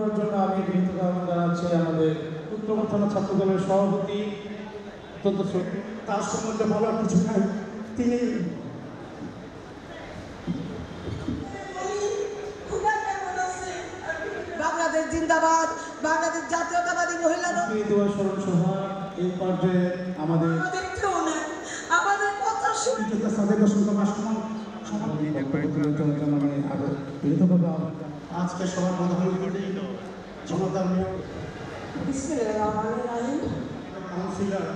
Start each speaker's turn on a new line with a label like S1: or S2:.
S1: করার জন্য আমি বিনীত আহ্বান জানাচ্ছি আমাদের উত্তর থানা ছাত্র দলের সভাপতি অত্যন্ত
S2: তার সম্বন্ধে বলার কিছু নাই। তিনি
S3: বাংলাদেশ জিন্দাবাদ, বাংলাদেশ জাতীয়তাবাদী মহিলা দল।
S1: দোয়া স্মরণ সভা এই পর্যায়ে আমাদের
S3: কেউ নেই, আমাদের কথা শুনে
S2: আজকে সবার প্রধান জনতার
S3: বিসমিল্লাহির রহমানির রহিম।
S2: কাউন্সিলর